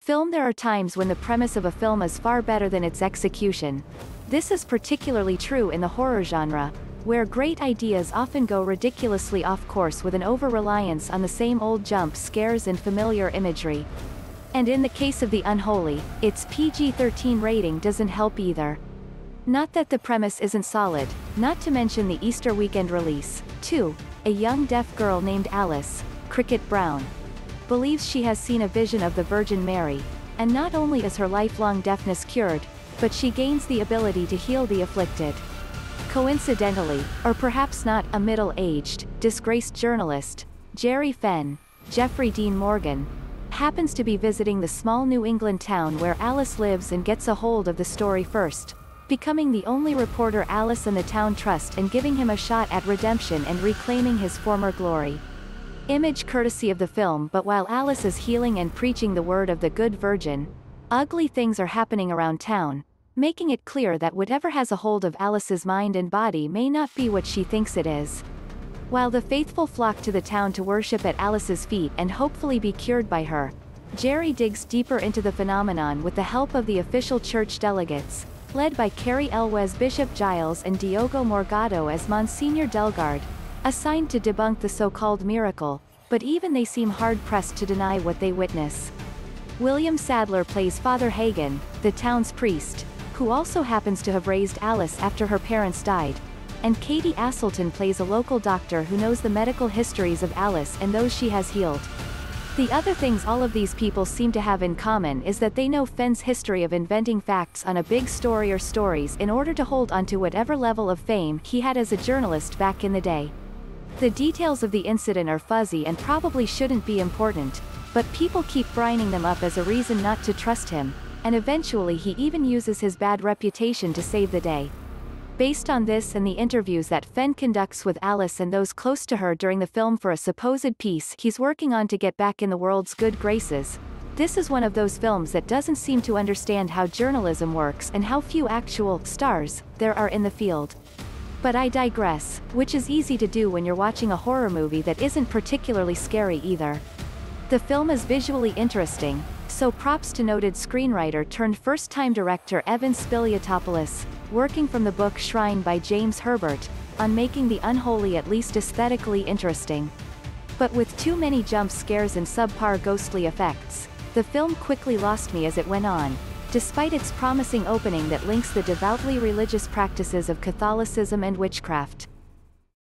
Film. There are times when the premise of a film is far better than its execution. This is particularly true in the horror genre, where great ideas often go ridiculously off course with an over-reliance on the same old jump scares and familiar imagery. And in the case of The Unholy, its PG-13 rating doesn't help either. Not that the premise isn't solid, not to mention the Easter weekend release. 2. A young deaf girl named Alice, Cricket Brown, believes she has seen a vision of the Virgin Mary, and not only is her lifelong deafness cured, but she gains the ability to heal the afflicted. Coincidentally, or perhaps not, a middle-aged, disgraced journalist, Gerry Fenn, Jeffrey Dean Morgan, happens to be visiting the small New England town where Alice lives and gets a hold of the story first, becoming the only reporter Alice and the town trust and giving him a shot at redemption and reclaiming his former glory. Image courtesy of the film. But while Alice is healing and preaching the word of the good Virgin, ugly things are happening around town, making it clear that whatever has a hold of Alice's mind and body may not be what she thinks it is. While the faithful flock to the town to worship at Alice's feet and hopefully be cured by her, Gerry digs deeper into the phenomenon with the help of the official church delegates, led by Cary, Elwes, Bishop Gyles and Diogo Morgado as Monsignor Delgarde, assigned to debunk the so-called miracle, but even they seem hard-pressed to deny what they witness. William Sadler plays Father Hagan, the town's priest, who also happens to have raised Alice after her parents died, and Katie Aselton plays a local doctor who knows the medical histories of Alice and those she has healed. The other things all of these people seem to have in common is that they know Fenn's history of inventing facts on a big story or stories in order to hold onto whatever level of fame he had as a journalist back in the day. The details of the incident are fuzzy and probably shouldn't be important, but people keep brining them up as a reason not to trust him, and eventually he even uses his bad reputation to save the day. Based on this and the interviews that Fenn conducts with Alice and those close to her during the film for a supposed piece he's working on to get back in the world's good graces, this is one of those films that doesn't seem to understand how journalism works and how few actual stars there are in the field. But I digress, which is easy to do when you're watching a horror movie that isn't particularly scary either. The film is visually interesting, so props to noted screenwriter turned first-time director Evan Spiliotopoulos, working from the book Shrine by James Herbert, on making The Unholy at least aesthetically interesting. But with too many jump scares and subpar ghostly effects, the film quickly lost me as it went on, despite its promising opening that links the devoutly religious practices of Catholicism and witchcraft.